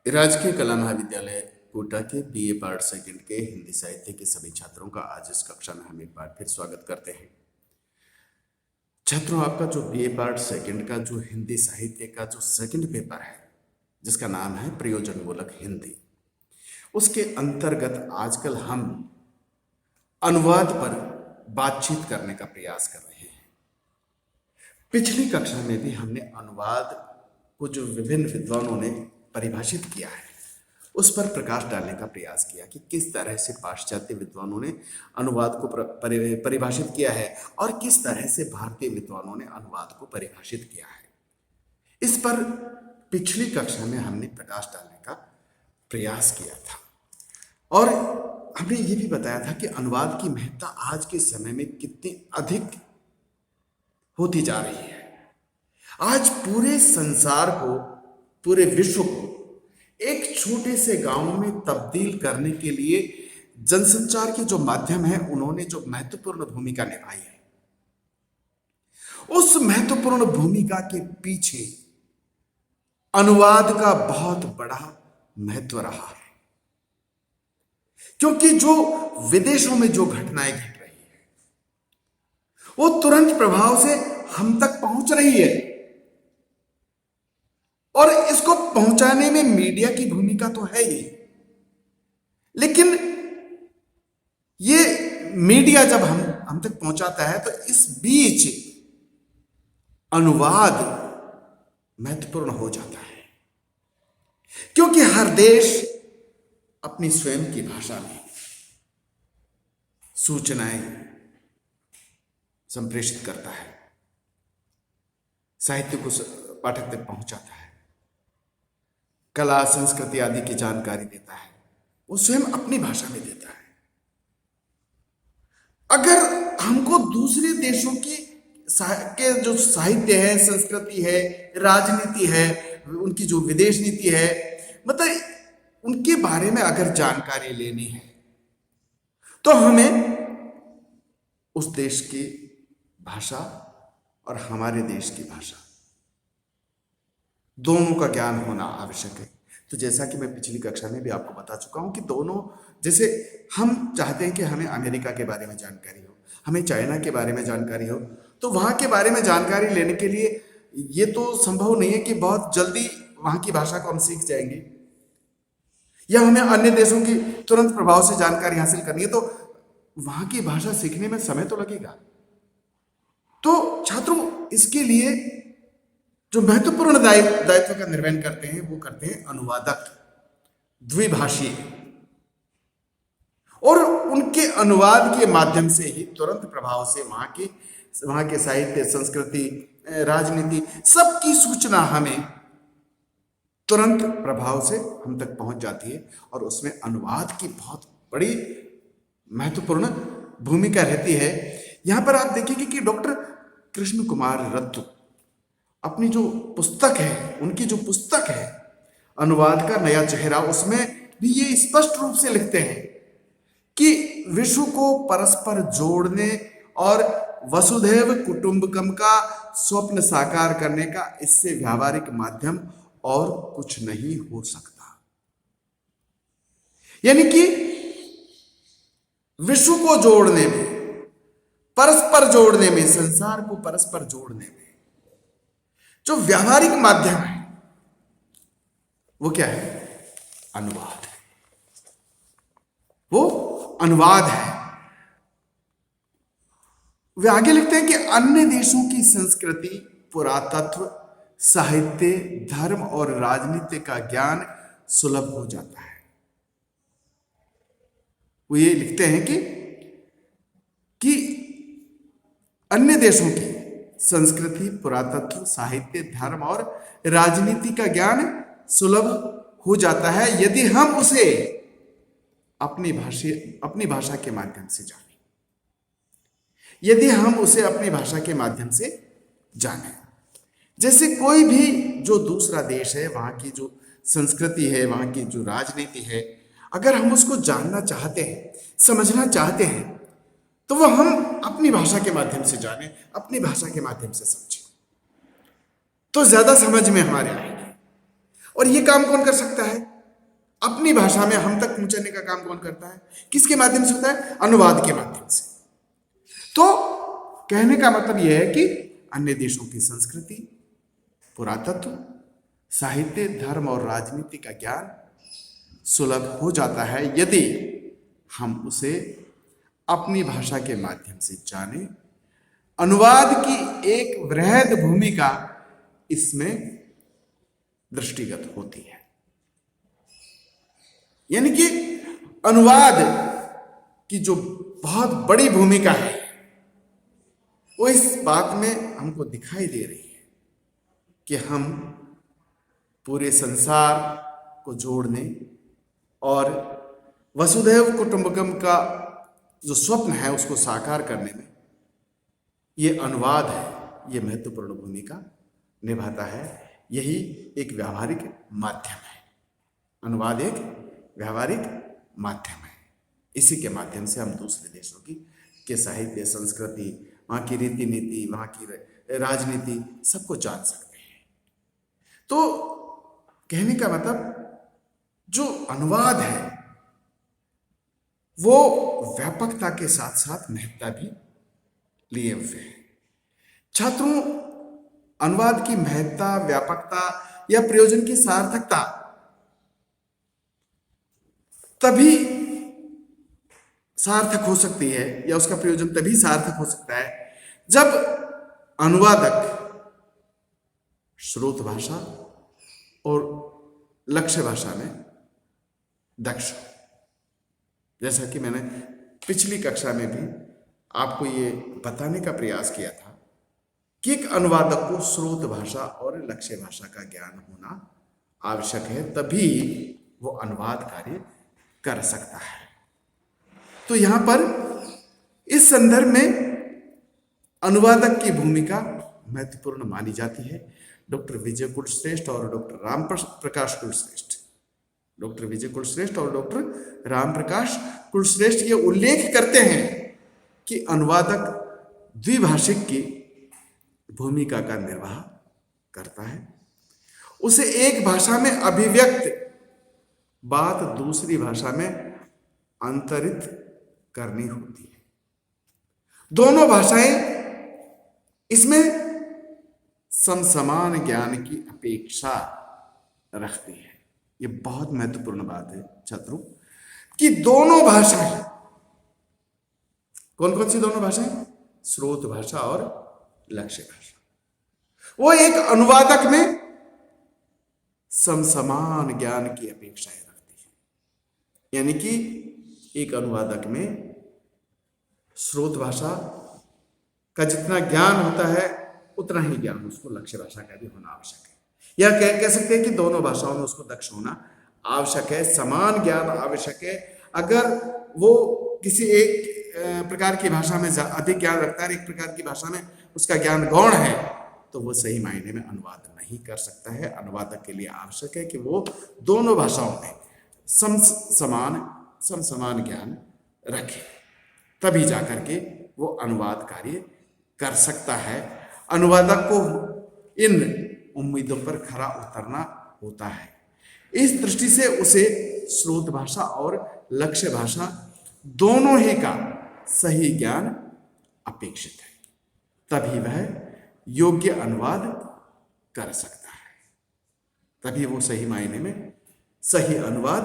राजकीय कला महाविद्यालय कोटा के बीए पार्ट सेकंड के हिंदी साहित्य के सभी छात्रों का आज इस कक्षा में हम एक बार फिर स्वागत करते हैं। छात्रों, आपका जो बीए पार्ट सेकंड का जो हिंदी साहित्य का जो सेकंड पेपर है, जिसका नाम है प्रयोजनमूलक हिंदी, उसके अंतर्गत आजकल हम अनुवाद पर बातचीत करने का प्रयास कर रहे हैं। पिछली कक्षा में भी हमने अनुवाद को जो विभिन्न विद्वानों ने परिभाषित किया है उस पर प्रकाश डालने का प्रयास किया कि किस तरह से पाश्चात्य विद्वानों ने अनुवाद को परिभाषित किया है और किस तरह से भारतीय विद्वानों ने अनुवाद को परिभाषित किया है। इस पर पिछली कक्षा में हमने प्रकाश डालने का प्रयास किया था और हमने ये भी बताया था कि अनुवाद की महत्ता आज के समय में कितनी अधिक होती जा रही है। आज पूरे संसार को, पूरे विश्व को एक छोटे से गांव में तब्दील करने के लिए जनसंचार के जो माध्यम है उन्होंने जो महत्वपूर्ण भूमिका निभाई है, उस महत्वपूर्ण भूमिका के पीछे अनुवाद का बहुत बड़ा महत्व रहा है। क्योंकि जो विदेशों में जो घटनाएं घट रही है वो तुरंत प्रभाव से हम तक पहुंच रही है और इसको पहुंचाने में मीडिया की भूमिका तो है ही, लेकिन ये मीडिया जब हम तक पहुंचाता है तो इस बीच अनुवाद महत्वपूर्ण हो जाता है, क्योंकि हर देश अपनी स्वयं की भाषा में सूचनाएं संप्रेषित करता है, साहित्य को पाठक तक पहुंचाता है, कला संस्कृति आदि की जानकारी देता है, वो स्वयं अपनी भाषा में देता है। अगर हमको दूसरे देशों की के जो साहित्य है, संस्कृति है, राजनीति है, उनकी जो विदेश नीति है, मतलब उनके बारे में अगर जानकारी लेनी है तो हमें उस देश की भाषा और हमारे देश की भाषा दोनों का ज्ञान होना आवश्यक है। तो जैसा कि मैं पिछली कक्षा में भी आपको बता चुका हूं कि दोनों, जैसे हम चाहते हैं कि हमें अमेरिका के बारे में जानकारी हो, हमें चाइना के बारे में जानकारी हो, तो वहां के बारे में जानकारी लेने के लिए ये तो संभव नहीं है कि बहुत जल्दी वहां की भाषा को हम सीख जाएंगे, या हमें अन्य देशों की तुरंत प्रभाव से जानकारी हासिल करनी है तो वहां की भाषा सीखने में समय तो लगेगा। तो छात्रों, इसके लिए जो महत्वपूर्ण दायित्व का निर्वहन करते हैं वो करते हैं अनुवादक, द्विभाषी, और उनके अनुवाद के माध्यम से ही तुरंत प्रभाव से वहां के साहित्य, संस्कृति, राजनीति, सबकी सूचना हमें तुरंत प्रभाव से हम तक पहुंच जाती है और उसमें अनुवाद की बहुत बड़ी महत्वपूर्ण भूमिका रहती है। यहां पर आप देखेंगे कि डॉक्टर कृष्ण कुमार रत्तु अपनी जो पुस्तक है, उनकी जो पुस्तक है अनुवाद का नया चेहरा, उसमें भी ये स्पष्ट रूप से लिखते हैं कि विश्व को परस्पर जोड़ने और वसुधैव कुटुंबकम का स्वप्न साकार करने का इससे व्यावहारिक माध्यम और कुछ नहीं हो सकता। यानी कि विश्व को जोड़ने में, परस्पर जोड़ने में, संसार को परस्पर जोड़ने में जो व्यावहारिक माध्यम है वो क्या है? अनुवाद है। वो अनुवाद है। वे आगे लिखते हैं कि अन्य देशों की संस्कृति, पुरातत्व, साहित्य, धर्म और राजनीति का ज्ञान सुलभ हो जाता है। वो ये लिखते हैं कि अन्य देशों की संस्कृति, पुरातत्व, साहित्य, धर्म और राजनीति का ज्ञान सुलभ हो जाता है यदि हम उसे अपनी भाषा के माध्यम से जानें। यदि हम उसे अपनी भाषा के माध्यम से जानें, जैसे कोई भी जो दूसरा देश है, वहां की जो संस्कृति है, वहां की जो राजनीति है, अगर हम उसको जानना चाहते हैं, समझना चाहते हैं, तो वह हम अपनी भाषा के माध्यम से जानें, अपनी भाषा के माध्यम से समझें, तो ज्यादा समझ में हमारे आएगी। और ये काम कौन कर सकता है? अपनी भाषा में हम तक पहुंचाने का काम कौन करता है? किसके माध्यम से होता है? अनुवाद के माध्यम से। तो कहने का मतलब यह है कि अन्य देशों की संस्कृति, पुरातत्व, साहित्य, धर्म और राजनीति का ज्ञान सुलभ हो जाता है यदि हम उसे अपनी भाषा के माध्यम से जाने। अनुवाद की एक वृहद भूमिका इसमें दृष्टिगत होती है। यानी कि अनुवाद की जो बहुत बड़ी भूमिका है वो इस बात में हमको दिखाई दे रही है कि हम पूरे संसार को जोड़ने और वसुधैव कुटुंबकम का जो स्वप्न है उसको साकार करने में ये अनुवाद है, ये महत्वपूर्ण भूमिका निभाता है। यही एक व्यावहारिक माध्यम है। अनुवाद एक व्यावहारिक माध्यम है। इसी के माध्यम से हम दूसरे देशों के साहित्य, संस्कृति, वहाँ की रीति नीति, वहाँ की राजनीति सबको जान सकते हैं। तो कहने का मतलब जो अनुवाद है वो व्यापकता के साथ साथ महत्ता भी लिए हुए हैं। छात्रों, अनुवाद की महत्ता, व्यापकता या प्रयोजन की सार्थकता तभी सार्थक हो सकती है या उसका प्रयोजन तभी सार्थक हो सकता है जब अनुवादक स्रोत भाषा और लक्ष्य भाषा में दक्ष हो। जैसा कि मैंने पिछली कक्षा में भी आपको ये बताने का प्रयास किया था कि एक अनुवादक को स्रोत भाषा और लक्ष्य भाषा का ज्ञान होना आवश्यक है, तभी वो अनुवाद कार्य कर सकता है। तो यहां पर इस संदर्भ में अनुवादक की भूमिका महत्वपूर्ण मानी जाती है। डॉक्टर विजय कुलश्रेष्ठ और डॉक्टर राम प्रकाश कुलश्रेष्ठ, डॉक्टर विजय कुलश्रेष्ठ और डॉक्टर राम प्रकाश कुलश्रेष्ठ ये उल्लेख करते हैं कि अनुवादक द्विभाषिक की भूमिका का निर्वाह करता है। उसे एक भाषा में अभिव्यक्त बात दूसरी भाषा में अंतरित करनी होती है। दोनों भाषाएं इसमें समसमान ज्ञान की अपेक्षा रखती है। ये बहुत महत्वपूर्ण बात है छात्रों कि दोनों भाषाएं, कौन कौन सी दोनों भाषाएं? स्रोत भाषा और लक्ष्य भाषा। वो एक अनुवादक में समसमान ज्ञान की अपेक्षाएं रखती है। यानी कि एक अनुवादक में स्रोत भाषा का जितना ज्ञान होता है उतना ही ज्ञान उसको लक्ष्य भाषा का भी होना आवश्यक है। या कह सकते हैं कि दोनों भाषाओं में उसको दक्ष होना आवश्यक है, समान ज्ञान आवश्यक है। अगर वो किसी एक प्रकार की भाषा में अधिक ज्ञान रखता है, एक प्रकार की भाषा में उसका ज्ञान गौण है, तो वो सही मायने में अनुवाद नहीं कर सकता है। अनुवादक के लिए आवश्यक है कि वो दोनों भाषाओं में समसमान ज्ञान रखे, तभी जाकर के वो अनुवाद कार्य कर सकता है। अनुवादक को इन उम्मीदों पर खरा उतरना होता है। इस दृष्टि से उसे स्रोत भाषा और लक्ष्य भाषा दोनों ही का सही ज्ञान अपेक्षित है, तभी वह योग्य अनुवाद कर सकता है। तभी वो सही मायने में सही अनुवाद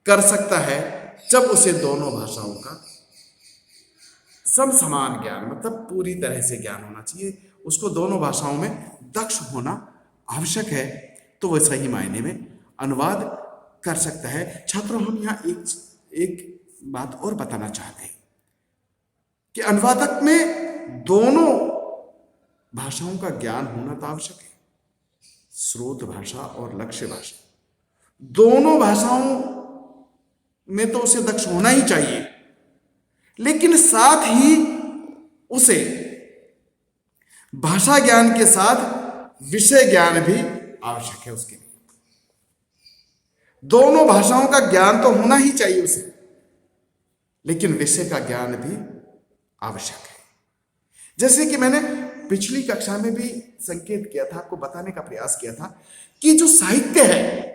कर सकता है जब उसे दोनों भाषाओं का समसमान ज्ञान, मतलब पूरी तरह से ज्ञान होना चाहिए। उसको दोनों भाषाओं में दक्ष होना आवश्यक है, तो वह सही मायने में अनुवाद कर सकता है। छात्रों, हम यहाँ एक बात और बताना चाहते हैं कि अनुवादक में दोनों भाषाओं का ज्ञान होना तो आवश्यक है। स्रोत भाषा और लक्ष्य भाषा दोनों भाषाओं में तो उसे दक्ष होना ही चाहिए, लेकिन साथ ही उसे भाषा ज्ञान के साथ विषय ज्ञान भी आवश्यक है उसके लिए। दोनों भाषाओं का ज्ञान तो होना ही चाहिए उसे, लेकिन विषय का ज्ञान भी आवश्यक है। जैसे कि मैंने पिछली कक्षा में भी संकेत किया था, आपको बताने का प्रयास किया था कि जो साहित्य है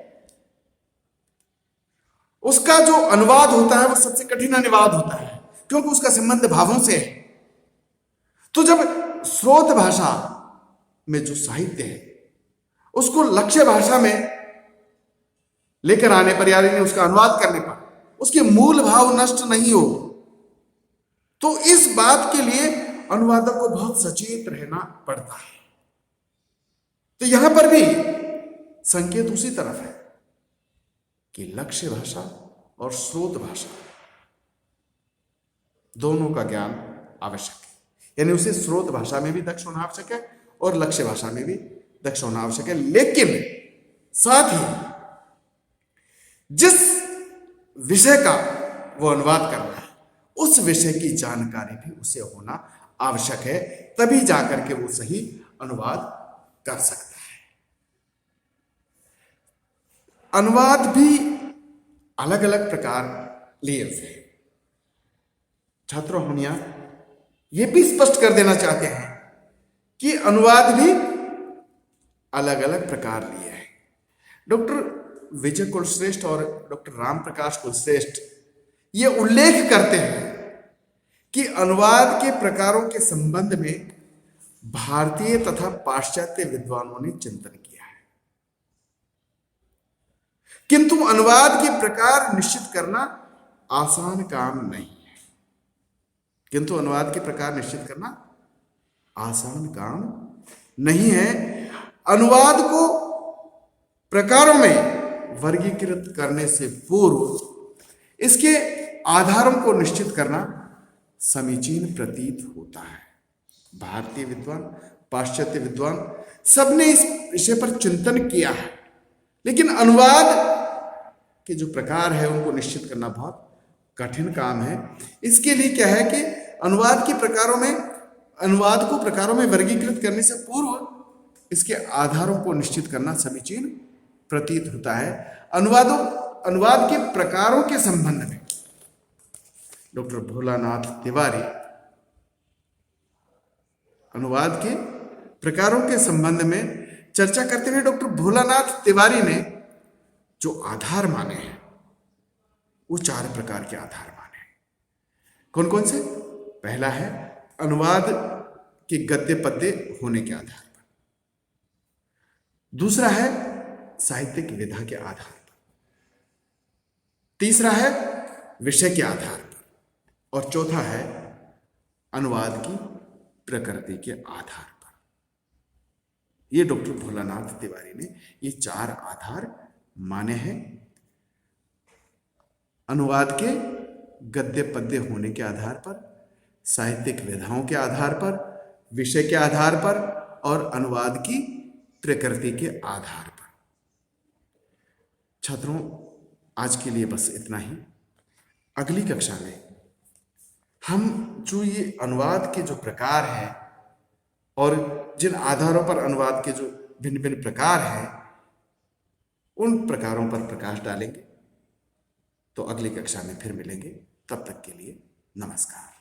उसका जो अनुवाद होता है वो सबसे कठिन अनुवाद होता है, क्योंकि उसका संबंध भावों से है। तो जब स्रोत भाषा में जो साहित्य है उसको लक्ष्य भाषा में लेकर आने पर, यानी उसका अनुवाद करने पर उसके मूल भाव नष्ट नहीं हो, तो इस बात के लिए अनुवादक को बहुत सचेत रहना पड़ता है। तो यहां पर भी संकेत उसी तरफ है कि लक्ष्य भाषा और स्रोत भाषा दोनों का ज्ञान आवश्यक है, यानी उसे स्रोत भाषा में भी दक्ष होना आवश्यक है और लक्ष्य भाषा में भी दक्ष होना आवश्यक है। लेकिन साथ ही जिस विषय का वो अनुवाद करना है उस विषय की जानकारी भी उसे होना आवश्यक है, तभी जाकर के वो सही अनुवाद कर सकता है। अनुवाद भी अलग अलग प्रकार लिए हुए हैं। छात्रों, हम यहां यह भी स्पष्ट कर देना चाहते हैं कि अनुवाद भी अलग अलग प्रकार लिए हैं। डॉक्टर विजय कुलश्रेष्ठ और डॉक्टर राम प्रकाश कुलश्रेष्ठ ये उल्लेख करते हैं कि अनुवाद के प्रकारों के संबंध में भारतीय तथा पाश्चात्य विद्वानों ने चिंतन किया है, किंतु अनुवाद के प्रकार निश्चित करना आसान काम नहीं है। किंतु अनुवाद के प्रकार निश्चित करना आसान काम नहीं है। अनुवाद को प्रकारों में वर्गीकृत करने से पूर्व इसके आधारों को निश्चित करना समीचीन प्रतीत होता है। भारतीय विद्वान, पाश्चात्य विद्वान सबने इस विषय पर चिंतन किया है, लेकिन अनुवाद के जो प्रकार है उनको निश्चित करना बहुत कठिन काम है। इसके लिए क्या है कि अनुवाद को प्रकारों में वर्गीकृत करने से पूर्व इसके आधारों को निश्चित करना समीचीन प्रतीत होता है। अनुवाद के प्रकारों के संबंध में डॉक्टर भोलानाथ तिवारी अनुवाद के प्रकारों के संबंध में चर्चा करते हुए डॉक्टर भोलानाथ तिवारी ने जो आधार माने हैं वो 4 प्रकार के आधार माने हैं। कौन कौन से? पहला है अनुवाद के गद्य पद्य होने के आधार पर। दूसरा है साहित्यिक विधा के आधार पर। तीसरा है विषय के आधार पर। और चौथा है अनुवाद की प्रकृति के आधार पर। ये डॉक्टर भोलानाथ तिवारी ने ये 4 आधार माने हैं। अनुवाद के गद्य पद्य होने के आधार पर, साहित्यिक विधाओं के आधार पर, विषय के आधार पर और अनुवाद की प्रकृति के आधार पर। छात्रों, आज के लिए बस इतना ही। अगली कक्षा में हम जो ये अनुवाद के जो प्रकार हैं और जिन आधारों पर अनुवाद के जो भिन्न भिन्न प्रकार हैं उन प्रकारों पर प्रकाश डालेंगे। तो अगली कक्षा में फिर मिलेंगे। तब तक के लिए नमस्कार।